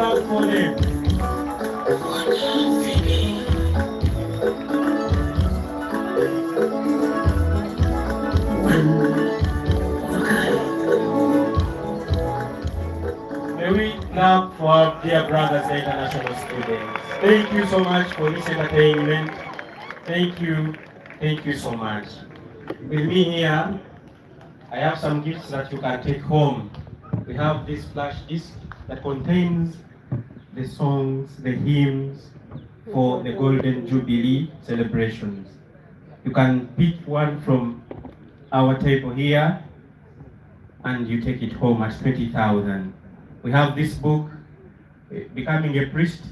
clap for them. May we clap for our dear brothers and international students. Thank you so much for this entertainment. Thank you so much. With me here, I have some gifts that you can take home. We have this flash disc that contains the songs, the hymns for the Golden Jubilee celebrations. You can pick one from our table here and you take it home at 20,000. We have this book, Becoming a Priest,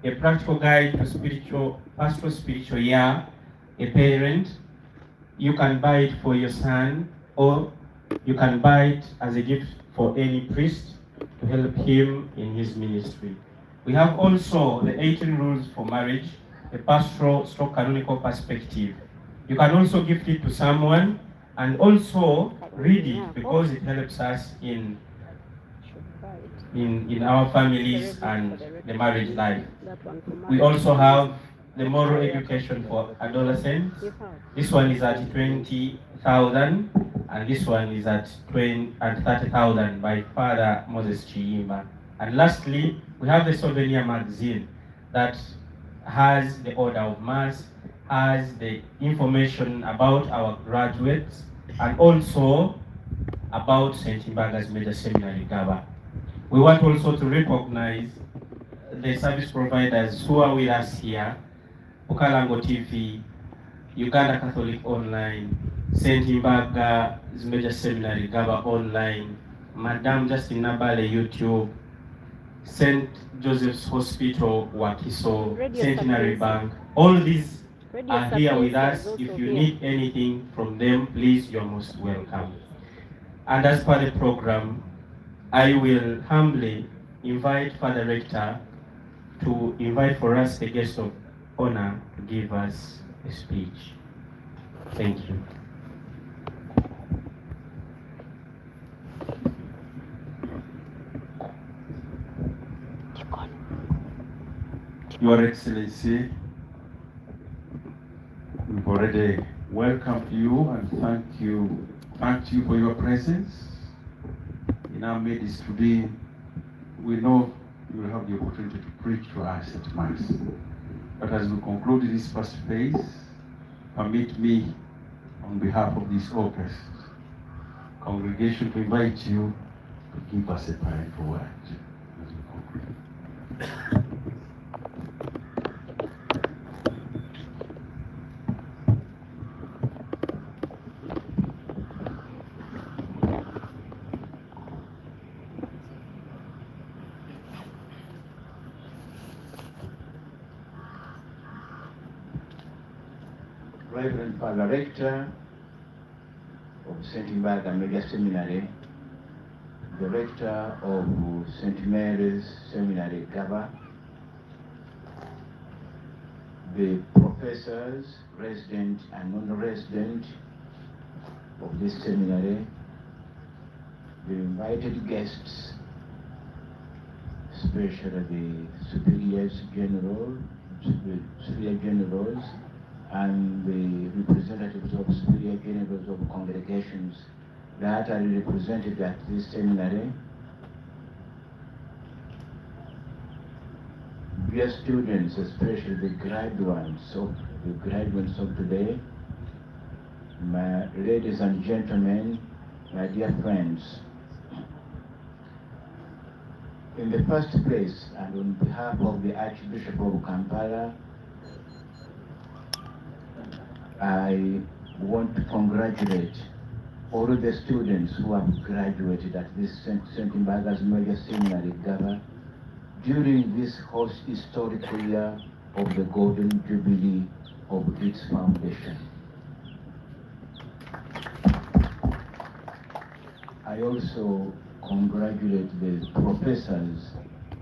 a practical guide to pastoral spiritual year, a parent. You can buy it for your son, or you can buy it as a gift for any priest to help him in his ministry. We have also the 18 rules for marriage, a pastoral canonical perspective. You can also gift it to someone and also read it because it helps us in our families and the marriage life. We also have the moral education for adolescents. This one is at 20,000 and this one is at 30,000 by Father Moses Chiimba. And lastly, we have the souvenir magazine that has the order of mass, has the information about our graduates and also about St. Mbaaga'S Major Seminary, Ggaba. We want also to recognize the service providers who are with us here: Bukalango TV, Uganda Catholic Online, St. Mbaaga'S Major Seminary, Ggaba Online, Madame Justin Nabale YouTube, St. Joseph's Hospital, Wakiso, Centenary Bank. All these are here with us. If you need anything from them, please, you're most welcome. And as per the program, I will humbly invite Father Rector to invite for us the guest of honor to give us a speech. Thank you. Your Excellency, we've already welcomed you and thanked you for your presence in our midst today. We know you will have the opportunity to preach to us at Mass. But as we conclude this first phase, permit me, on behalf of this august congregation, to invite you to give us a powerful word as we conclude. Reverend Father Rector of St. Mbaaga'S Major Seminary, the Rector of St. Mary's Seminary, Ggaba, the professors, resident and non-resident of this seminary, the invited guests, especially the superiors generals, and the representatives of superior generals of congregations that are represented at this seminary, dear students, especially the graduates of today, my ladies and gentlemen, my dear friends. In the first place, and on behalf of the Archbishop of Kampala, I want to congratulate all of the students who have graduated at this St. Mbaaga'S Major Seminary, Ggaba, during this historical year of the Golden Jubilee of its foundation. I also congratulate the professors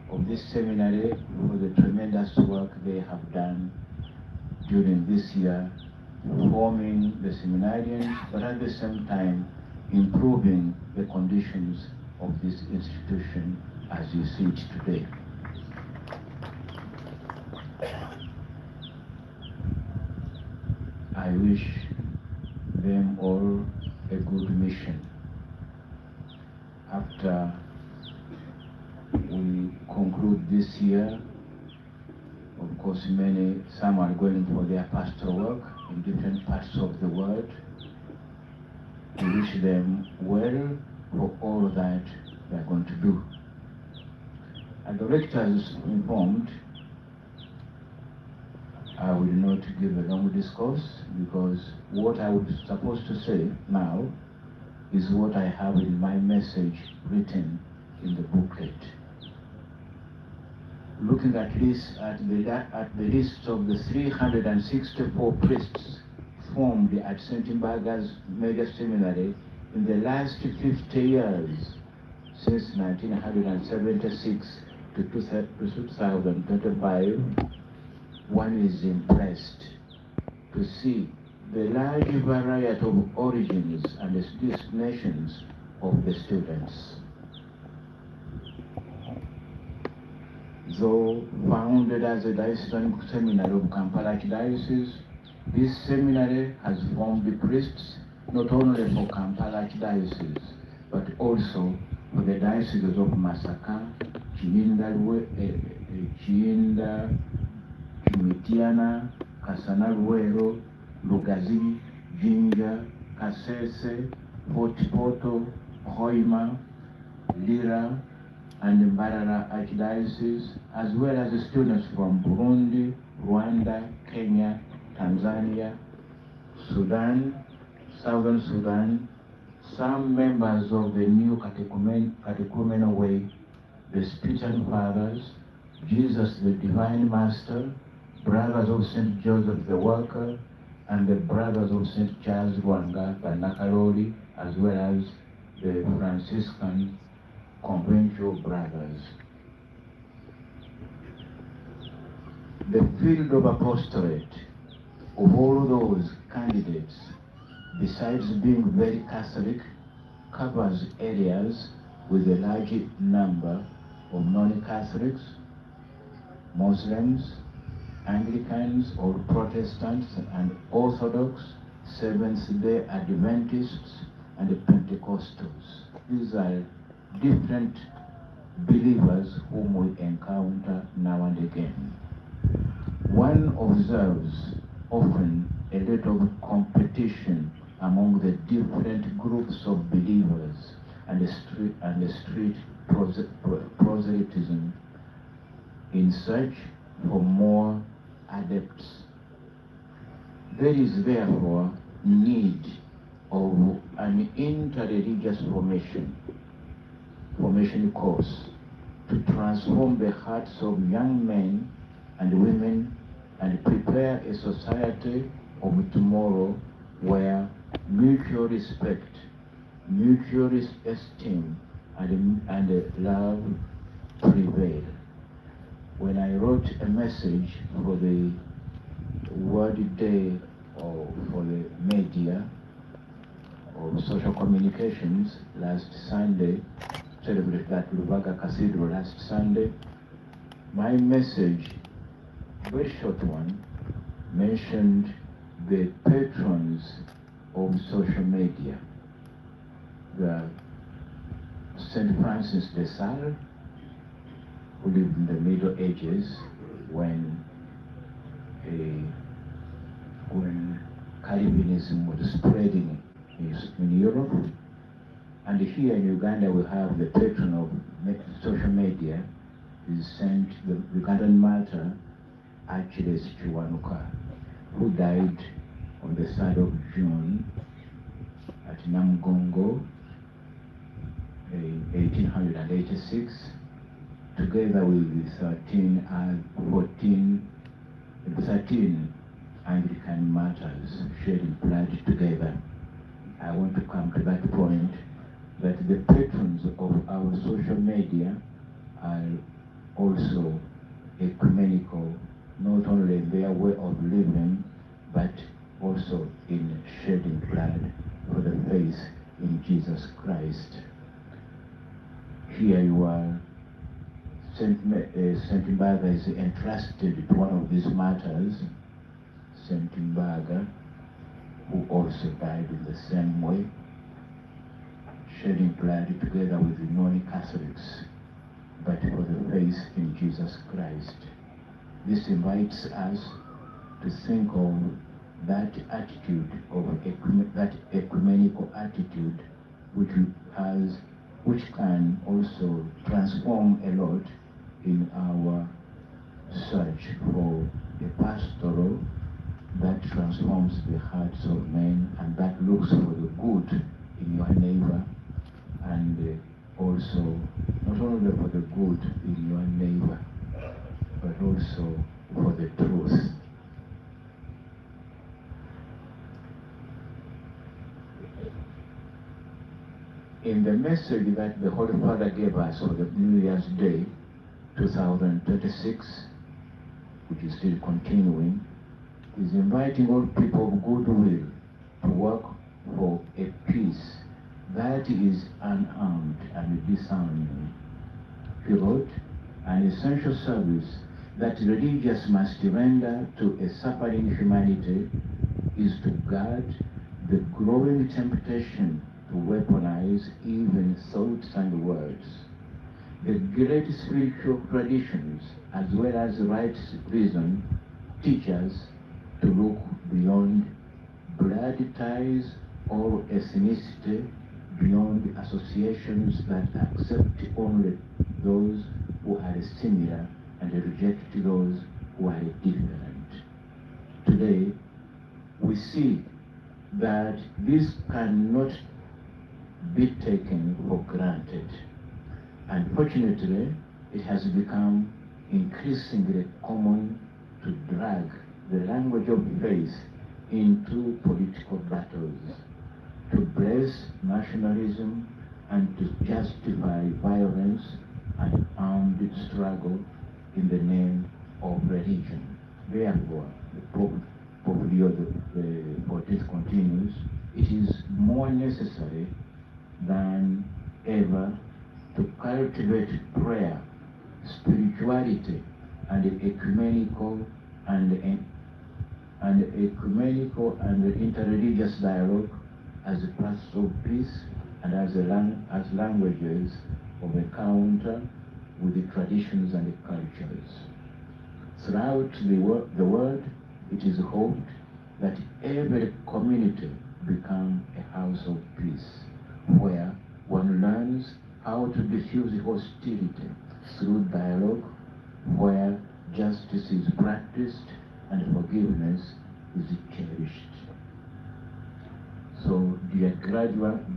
of this seminary for the tremendous work they have done during this year, forming the seminarians, but at the same time improving the conditions of this institution as you see it today. I wish them all a good mission. After we conclude this year, of course, some are going for their pastoral work in different parts of the world. We wish them well for all that they are going to do. And the rector is informed. I will not give a long discourse because what I was supposed to say now is what I have in my message written in the booklet. Looking at this, at the list of the 364 priests formed at St. Mbaaga'S Mega Seminary in the last 50 years, since 1976 to 2025, one is impressed to see the large variety of origins and destinations of the students. Though founded as a diocesan seminary of Kampala Archdiocese, this seminary has formed the priests not only for Kampala Archdiocese, but also for the dioceses of Masaka, Kiyinda, Kimitiana, Kasana Luero, Lugazi, Jinja, Kasese, Port Poto, Hoima, Lira, and Mbarara Archdiocese, as well as the students from Burundi, Rwanda, Kenya, Tanzania, Sudan, Southern Sudan, some members of the new catechumenal way, the Spiritual Fathers, Jesus the Divine Master, Brothers of St. Joseph the Worker, and the Brothers of St. Charles Rwanga, Banakaloli, as well as the Franciscan Conventual Brothers. The field of apostolate of all those candidates, besides being very Catholic, covers areas with a large number of non-Catholics, Muslims, Anglicans or Protestants and Orthodox, Seventh-day Adventists, and Pentecostals. These are different believers whom we encounter now and again. One observes often a lot of competition among the different groups of believers and the street proselytism in search for more adepts. There is therefore need of an interreligious formation course to transform the hearts of young men and women and prepare a society of tomorrow where mutual respect, mutual esteem, and love prevail. When I wrote a message for the World Day or for the media or social communications last Sunday, celebrated at Lubaga Cathedral last Sunday, my message, very short one, mentioned the patrons of social media, the St. Francis de Sales, who lived in the Middle Ages when Calvinism was spreading in Europe. And here in Uganda we have the patron of social media, is Saint the Ugandan martyr Achilles Chiwanuka, who died on the 3rd of June at Namugongo in 1886, together with 13 Anglican martyrs shedding blood together. I want to come to that point that the patrons of our social media are also ecumenical, not only in their way of living, but also in shedding blood for the faith in Jesus Christ. Here you are, Saint Mbaga is entrusted to one of these matters, Saint Mbaga, who also died in the same way, shedding blood together with the non-Catholics, but for the faith in Jesus Christ. This invites us to think of that attitude, that ecumenical attitude, which can also transform a lot in our search for a pastoral that transforms the hearts of men and that looks for the good in your neighbor, and also not only for the good in your neighbor, but also for the truth. In the message that the Holy Father gave us for the New Year's Day 2026, which is still continuing, is inviting all people of goodwill to work for a peace that is unarmed and disarming. He wrote, an essential service that religious must render to a suffering humanity is to guard the growing temptation to weaponize even thoughts and words. The great spiritual traditions, as well as right reason, teach us to look beyond blood ties or ethnicity, beyond associations that accept only those who are similar and reject those who are different. Today, we see that this cannot be taken for granted. Unfortunately, it has become increasingly common to drag the language of faith into political battles, to bless nationalism and to justify violence and armed struggle in the name of religion. Therefore, the Pope Leo the 14th continues, it is more necessary than ever to cultivate prayer, spirituality, and ecumenical and interreligious dialogue as paths of peace and as languages of encounter with the traditions and the cultures. Throughout the world, it is hoped that every community become a house of peace, where one learns how to diffuse hostility through dialogue, where justice is practiced and forgiveness is cherished. So, dear graduates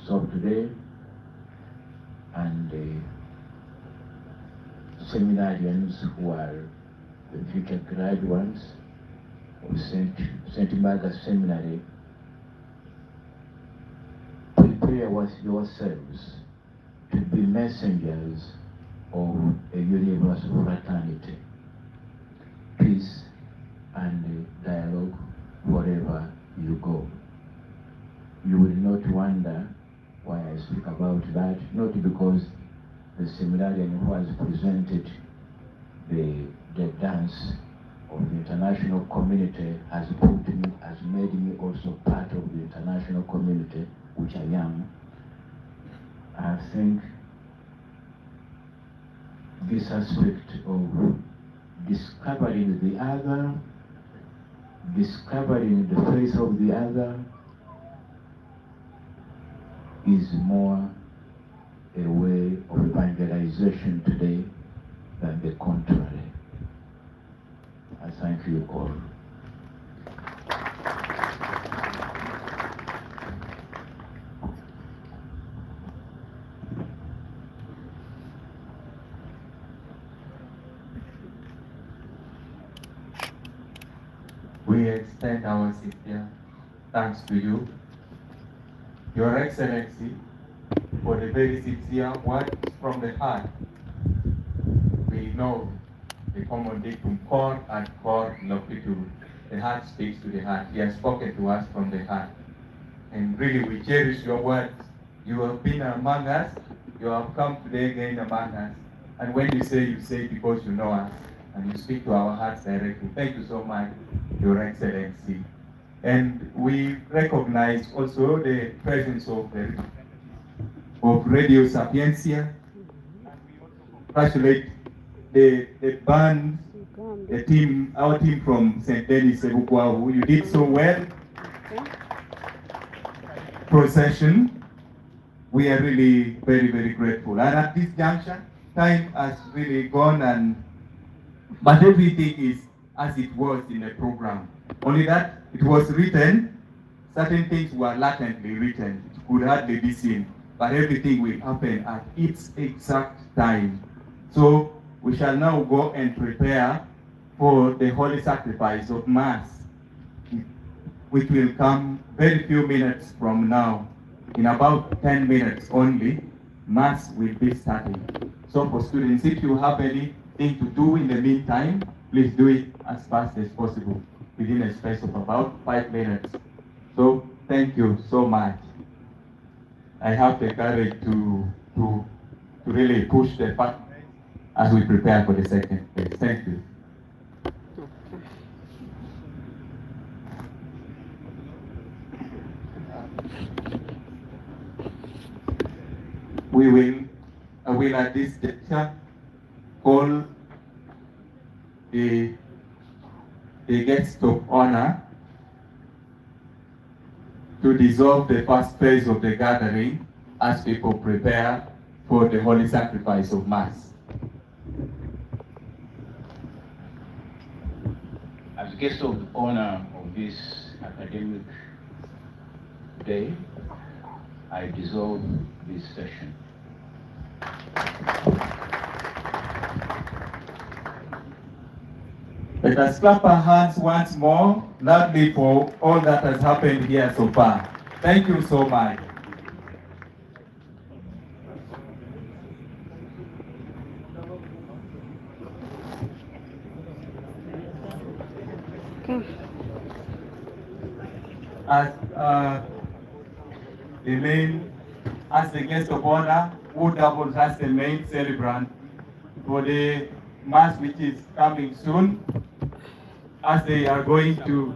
of today and seminarians who are the future graduates of St. Mbaaga'S Seminary, prepare yourselves to be messengers of a universal fraternity, peace and dialogue wherever you go. You will not wonder why I speak about that, not because the seminarian who has presented the dance of the international community has made me also part of the international community, which I am. I think this aspect of discovering the other, discovering the face of the other, is more a way of evangelization today than the contrary. I thank you all. We extend our sincere thanks to you, Your Excellency, for the very sincere words from the heart. We know the common dictum, cor ad cor loquitur. The heart speaks to the heart. He has spoken to us from the heart. And really we cherish your words. You have been among us. You have come today again among us. And when you say because you know us, and you speak to our hearts directly. Thank you so much, Your Excellency. And we recognize also the presence of Radio Sapiencia. And we also congratulate the band, the team, our team from St. Denis, Sebukwahu. You did so well. Procession. We are really very, very grateful. And at this juncture, time has really gone, but everything is as it was in the program. Only that it was written, certain things were latently written. It could hardly be seen, but everything will happen at its exact time. So we shall now go and prepare for the holy sacrifice of Mass, which will come very few minutes from now. In about 10 minutes only, Mass will be starting. So for students, if you have anything to do in the meantime, please do it as fast as possible, within a space of about 5 minutes. So thank you so much. I have the courage to really push the fact as we prepare for the second phase. Thank you. We will at this juncture call the guest of honor to dissolve the first phase of the gathering as people prepare for the holy sacrifice of Mass. As guest of honor of this academic day, I dissolve this session. Let us clap our hands once more, loudly, for all that has happened here so far. Thank you so much. As the guest of honor, who doubles as the main celebrant for the Mass which is coming soon, as they are going to